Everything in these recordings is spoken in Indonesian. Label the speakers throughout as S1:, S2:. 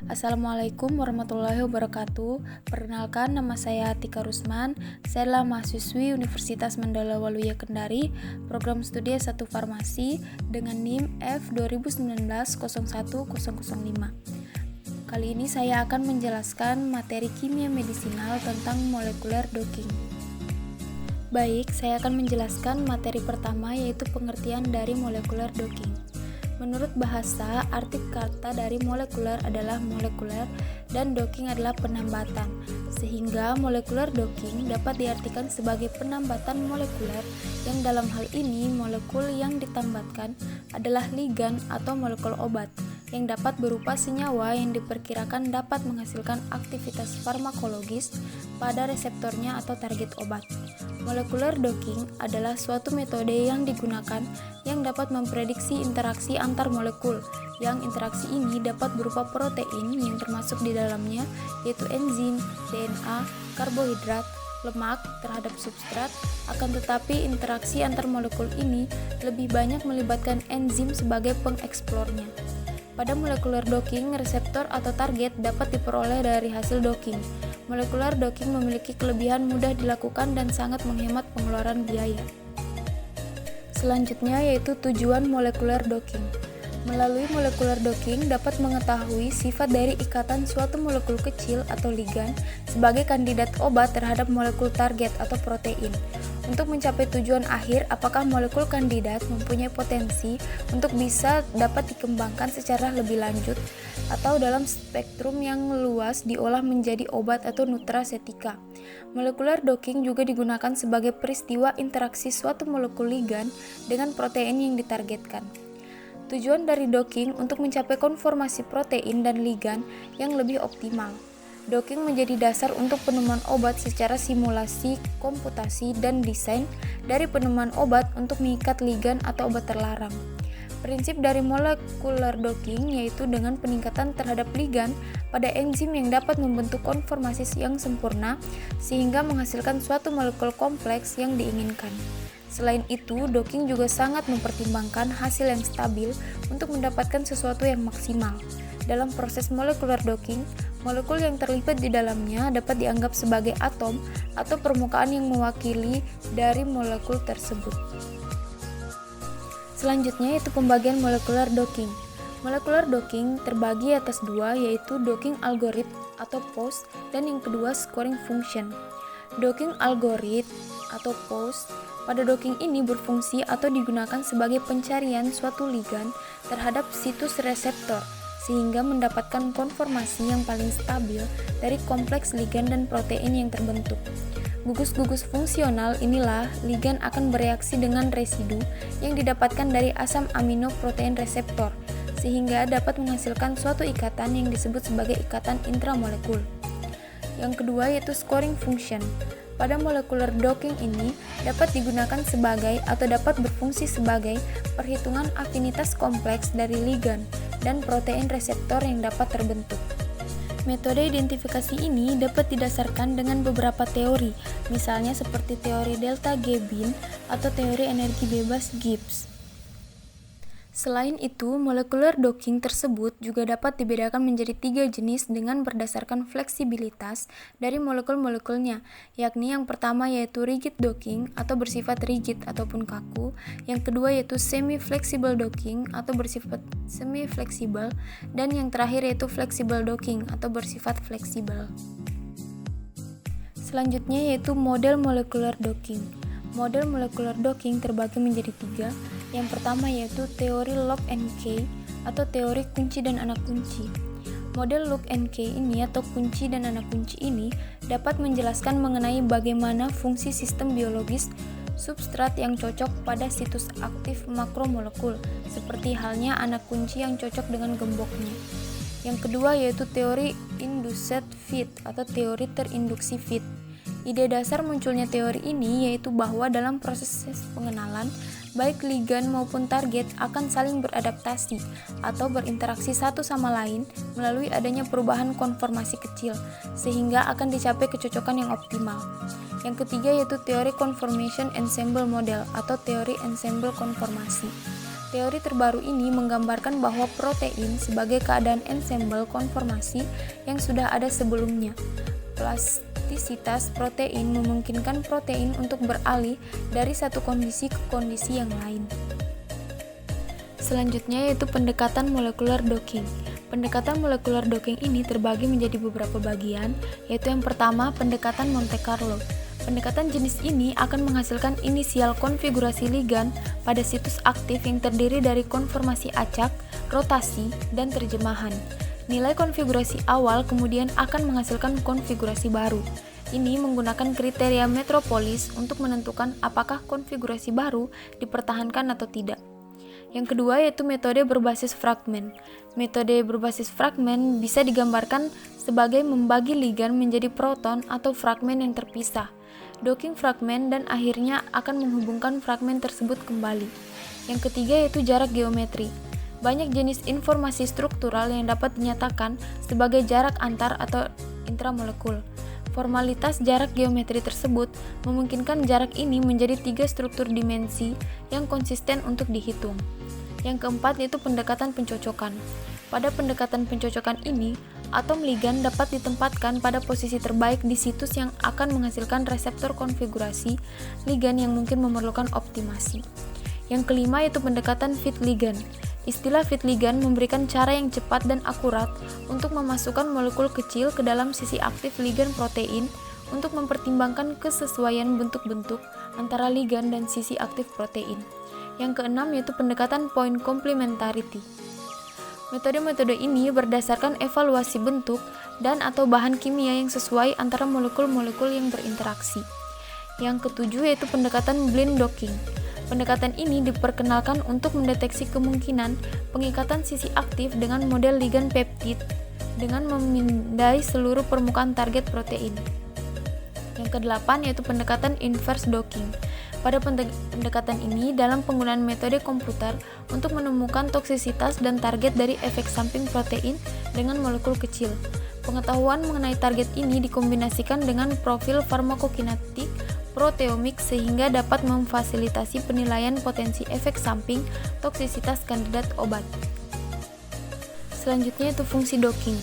S1: Assalamualaikum warahmatullahi wabarakatuh. Perkenalkan, nama saya Atika Rusman. Saya adalah mahasiswi Universitas Mandala Waluya Kendari, program studi S1 Farmasi dengan NIM F 2019-01005. Kali ini saya akan menjelaskan materi kimia medisinal tentang molekuler docking. Baik, saya akan menjelaskan materi pertama, yaitu pengertian dari molekuler docking. Menurut bahasa, arti kata dari molekuler adalah molekuler dan docking adalah penambatan. Sehingga molekuler docking dapat diartikan sebagai penambatan molekuler yang dalam hal ini molekul yang ditambatkan adalah ligan atau molekul obat yang dapat berupa senyawa yang diperkirakan dapat menghasilkan aktivitas farmakologis pada reseptornya atau target obat. Molekular docking adalah suatu metode yang digunakan yang dapat memprediksi interaksi antar molekul, yang interaksi ini dapat berupa protein yang termasuk di dalamnya, yaitu enzim, DNA, karbohidrat, lemak terhadap substrat. Akan tetapi interaksi antar molekul ini lebih banyak melibatkan enzim sebagai pengeksplornya. Pada molekular docking, reseptor atau target dapat diperoleh dari hasil docking. Molekular docking memiliki kelebihan mudah dilakukan dan sangat menghemat pengeluaran biaya. Selanjutnya yaitu tujuan molekular docking. Melalui molekular docking dapat mengetahui sifat dari ikatan suatu molekul kecil atau ligan sebagai kandidat obat terhadap molekul target atau protein. Untuk mencapai tujuan akhir, apakah molekul kandidat mempunyai potensi untuk bisa dapat dikembangkan secara lebih lanjut atau dalam spektrum yang luas diolah menjadi obat atau nutrasetika. Molekular docking juga digunakan sebagai peristiwa interaksi suatu molekul ligan dengan protein yang ditargetkan. Tujuan dari docking untuk mencapai konformasi protein dan ligan yang lebih optimal. Docking menjadi dasar untuk penemuan obat secara simulasi, komputasi, dan desain dari penemuan obat untuk mengikat ligan atau obat terlarang. Prinsip dari molekular docking yaitu dengan peningkatan terhadap ligan pada enzim yang dapat membentuk konformasi yang sempurna sehingga menghasilkan suatu molekul kompleks yang diinginkan. Selain itu, docking juga sangat mempertimbangkan hasil yang stabil untuk mendapatkan sesuatu yang maksimal. Dalam proses molekular docking, molekul yang terlibat di dalamnya dapat dianggap sebagai atom atau permukaan yang mewakili dari molekul tersebut. Selanjutnya yaitu pembagian molekular docking. Molekular docking terbagi atas dua, yaitu docking algorithm atau POS dan yang kedua scoring function. Docking algorithm atau POS pada docking ini berfungsi atau digunakan sebagai pencarian suatu ligan terhadap situs reseptor sehingga mendapatkan konformasi yang paling stabil dari kompleks ligan dan protein yang terbentuk. Gugus-gugus fungsional inilah ligan akan bereaksi dengan residu yang didapatkan dari asam amino protein reseptor sehingga dapat menghasilkan suatu ikatan yang disebut sebagai ikatan intramolekul. Yang kedua yaitu scoring function. Pada molekular docking ini dapat digunakan sebagai atau dapat berfungsi sebagai perhitungan afinitas kompleks dari ligan dan protein reseptor yang dapat terbentuk. Metode identifikasi ini dapat didasarkan dengan beberapa teori, misalnya seperti teori delta G bin atau teori energi bebas Gibbs. Selain itu, molekular docking tersebut juga dapat dibedakan menjadi 3 jenis dengan berdasarkan fleksibilitas dari molekul-molekulnya, yakni yang pertama yaitu rigid docking atau bersifat rigid ataupun kaku, yang kedua yaitu semi-flexible docking atau bersifat semi-fleksibel, dan yang terakhir yaitu flexible docking atau bersifat fleksibel. Selanjutnya yaitu model molekular docking. Model molekular docking terbagi menjadi 3. Yang pertama yaitu teori lock and key atau teori kunci dan anak kunci. Model lock and key ini atau kunci dan anak kunci ini dapat menjelaskan mengenai bagaimana fungsi sistem biologis substrat yang cocok pada situs aktif makromolekul, seperti halnya anak kunci yang cocok dengan gemboknya. Yang kedua yaitu teori induced fit atau teori terinduksi fit. Ide dasar munculnya teori ini yaitu bahwa dalam proses pengenalan, baik ligan maupun target akan saling beradaptasi atau berinteraksi satu sama lain melalui adanya perubahan konformasi kecil, sehingga akan dicapai kecocokan yang optimal. Yang ketiga yaitu teori conformation ensemble model atau teori ensemble konformasi. Teori terbaru ini menggambarkan bahwa protein sebagai keadaan ensemble konformasi yang sudah ada sebelumnya. Plastisitas protein memungkinkan protein untuk beralih dari satu kondisi ke kondisi yang lain. Selanjutnya yaitu pendekatan molecular docking. Pendekatan molecular docking ini terbagi menjadi beberapa bagian, yaitu yang pertama pendekatan Monte Carlo. Pendekatan jenis ini akan menghasilkan inisial konfigurasi ligan pada situs aktif yang terdiri dari konformasi acak, rotasi, dan terjemahan. Nilai konfigurasi awal kemudian akan menghasilkan konfigurasi baru. Ini menggunakan kriteria metropolis untuk menentukan apakah konfigurasi baru dipertahankan atau tidak. Yang kedua yaitu metode berbasis fragmen. Metode berbasis fragmen bisa digambarkan sebagai membagi ligan menjadi proton atau fragmen yang terpisah, docking fragmen, dan akhirnya akan menghubungkan fragmen tersebut kembali. Yang ketiga yaitu jarak geometri. Banyak jenis informasi struktural yang dapat dinyatakan sebagai jarak antar atau intramolekul. Formalitas jarak geometri tersebut memungkinkan jarak ini menjadi 3 struktur dimensi yang konsisten untuk dihitung. Yang keempat yaitu pendekatan pencocokan. Pada pendekatan pencocokan ini, atom ligan dapat ditempatkan pada posisi terbaik di situs yang akan menghasilkan reseptor konfigurasi ligan yang mungkin memerlukan optimasi. Yang kelima yaitu pendekatan fit ligan. Istilah fit ligan memberikan cara yang cepat dan akurat untuk memasukkan molekul kecil ke dalam sisi aktif ligan protein untuk mempertimbangkan kesesuaian bentuk-bentuk antara ligan dan sisi aktif protein. Yang keenam yaitu pendekatan point complementarity. Metode-metode ini berdasarkan evaluasi bentuk dan atau bahan kimia yang sesuai antara molekul-molekul yang berinteraksi. Yang ketujuh yaitu pendekatan blind docking. Pendekatan ini diperkenalkan untuk mendeteksi kemungkinan pengikatan sisi aktif dengan model ligan peptid dengan memindai seluruh permukaan target protein. Yang kedelapan yaitu pendekatan inverse docking. Pada pendekatan ini dalam penggunaan metode komputer untuk menemukan toksisitas dan target dari efek samping protein dengan molekul kecil. Pengetahuan mengenai target ini dikombinasikan dengan profil farmakokinetik proteomik sehingga dapat memfasilitasi penilaian potensi efek samping toksisitas kandidat obat. Selanjutnya itu fungsi docking.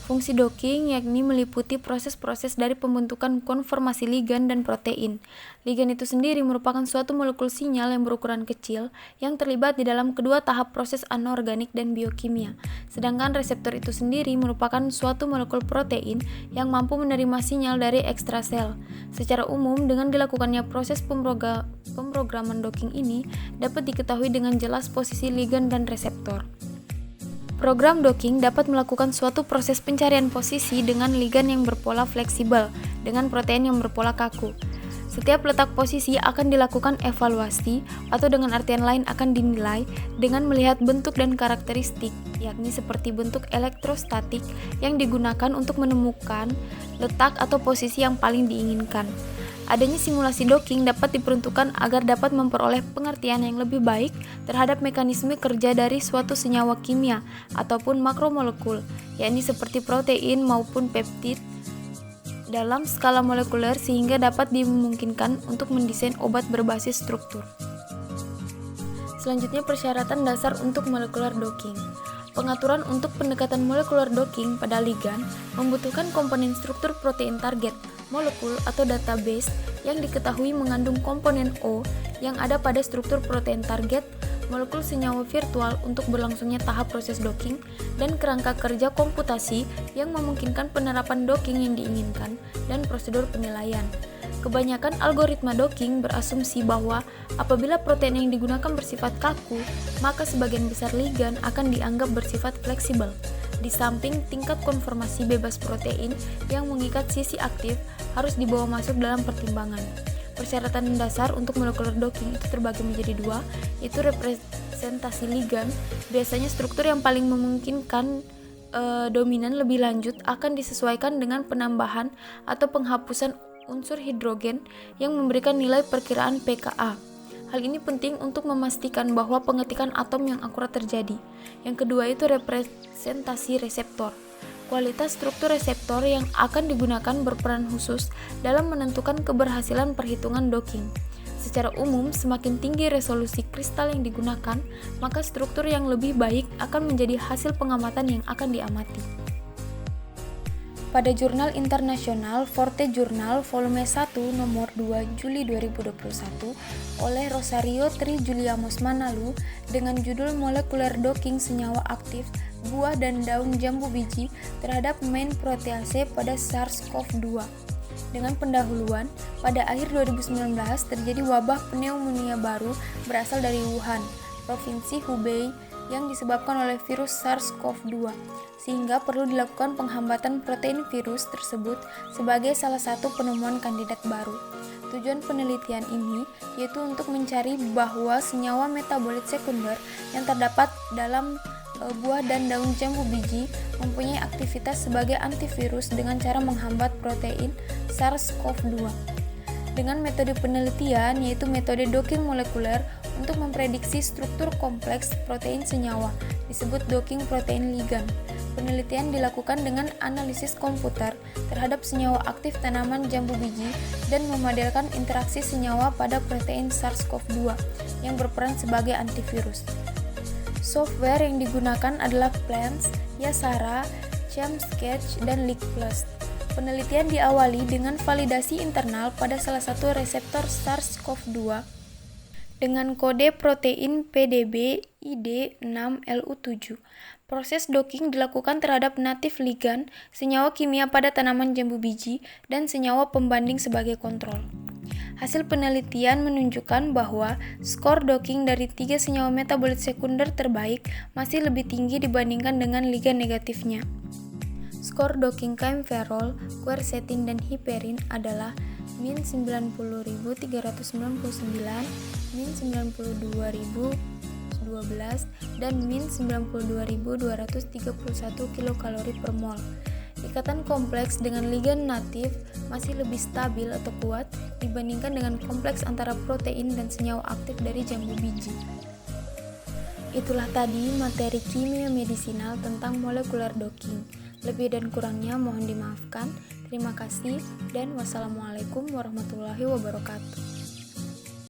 S1: Fungsi docking yakni meliputi proses-proses dari pembentukan konformasi ligan dan protein. Ligan itu sendiri merupakan suatu molekul sinyal yang berukuran kecil yang terlibat di dalam kedua tahap proses anorganik dan biokimia. Sedangkan reseptor itu sendiri merupakan suatu molekul protein yang mampu menerima sinyal dari ekstrasel. Secara umum, dengan dilakukannya proses pemrograman docking ini dapat diketahui dengan jelas posisi ligan dan reseptor. Program docking dapat melakukan suatu proses pencarian posisi dengan ligan yang berpola fleksibel dengan protein yang berpola kaku. Setiap letak posisi akan dilakukan evaluasi atau dengan artian lain akan dinilai dengan melihat bentuk dan karakteristik, yakni seperti bentuk elektrostatik yang digunakan untuk menemukan letak atau posisi yang paling diinginkan. Adanya simulasi docking dapat diperuntukkan agar dapat memperoleh pengertian yang lebih baik terhadap mekanisme kerja dari suatu senyawa kimia ataupun makromolekul, yakni seperti protein maupun peptid dalam skala molekuler sehingga dapat dimungkinkan untuk mendesain obat berbasis struktur. Selanjutnya persyaratan dasar untuk molecular docking. Pengaturan untuk pendekatan molecular docking pada ligan membutuhkan komponen struktur protein target, molekul atau database yang diketahui mengandung komponen O yang ada pada struktur protein target, molekul senyawa virtual untuk berlangsungnya tahap proses docking, dan kerangka kerja komputasi yang memungkinkan penerapan docking yang diinginkan dan prosedur penilaian. Kebanyakan algoritma docking berasumsi bahwa apabila protein yang digunakan bersifat kaku, maka sebagian besar ligan akan dianggap bersifat fleksibel. Di samping tingkat konformasi bebas protein yang mengikat sisi aktif harus dibawa masuk dalam pertimbangan. Persyaratan dasar untuk molecular docking itu terbagi menjadi dua, yaitu representasi ligan. Biasanya struktur yang paling memungkinkan dominan lebih lanjut akan disesuaikan dengan penambahan atau penghapusan unsur hidrogen yang memberikan nilai perkiraan pKa. Hal ini penting untuk memastikan bahwa pengetikan atom yang akurat terjadi. Yang kedua itu representasi reseptor. Kualitas struktur reseptor yang akan digunakan berperan khusus dalam menentukan keberhasilan perhitungan docking. Secara umum, semakin tinggi resolusi kristal yang digunakan, maka struktur yang lebih baik akan menjadi hasil pengamatan yang akan diamati. Pada jurnal internasional Forte Journal volume 1 nomor 2 Juli 2021 oleh Rosario Tri Juliamos Manalu dengan judul Molecular Docking Senyawa Aktif Buah dan Daun Jambu Biji terhadap main protease pada SARS-CoV-2. Dengan pendahuluan, pada akhir 2019 terjadi wabah pneumonia baru berasal dari Wuhan, Provinsi Hubei yang disebabkan oleh virus SARS-CoV-2, sehingga perlu dilakukan penghambatan protein virus tersebut sebagai salah satu penemuan kandidat baru. Tujuan penelitian ini yaitu untuk mencari bahwa senyawa metabolit sekunder yang terdapat dalam buah dan daun jambu biji mempunyai aktivitas sebagai antivirus dengan cara menghambat protein SARS-CoV-2. Dengan metode penelitian yaitu metode docking molekuler untuk memprediksi struktur kompleks protein senyawa, disebut docking protein ligand. Penelitian dilakukan dengan analisis komputer terhadap senyawa aktif tanaman jambu biji dan memodelkan interaksi senyawa pada protein SARS-CoV-2 yang berperan sebagai antivirus. Software yang digunakan adalah Plants, Yasara, ChemSketch, dan LeakPlus. Penelitian diawali dengan validasi internal pada salah satu reseptor SARS-CoV-2 dengan kode protein PDB ID6LU7. Proses docking dilakukan terhadap native ligand, senyawa kimia pada tanaman jambu biji, dan senyawa pembanding sebagai kontrol. Hasil penelitian menunjukkan bahwa skor docking dari 3 senyawa metabolit sekunder terbaik masih lebih tinggi dibandingkan dengan ligand negatifnya. Skor docking kaempferol, quercetin, dan heparin adalah min 90.399, min 92.012, dan min 92.231 kilokalori per mol. Ikatan kompleks dengan ligand natif masih lebih stabil atau kuat dibandingkan dengan kompleks antara protein dan senyawa aktif dari jambu biji. Itulah tadi materi kimia medisinal tentang molecular docking. Lebih dan kurangnya mohon dimaafkan. Terima kasih dan wassalamualaikum warahmatullahi wabarakatuh.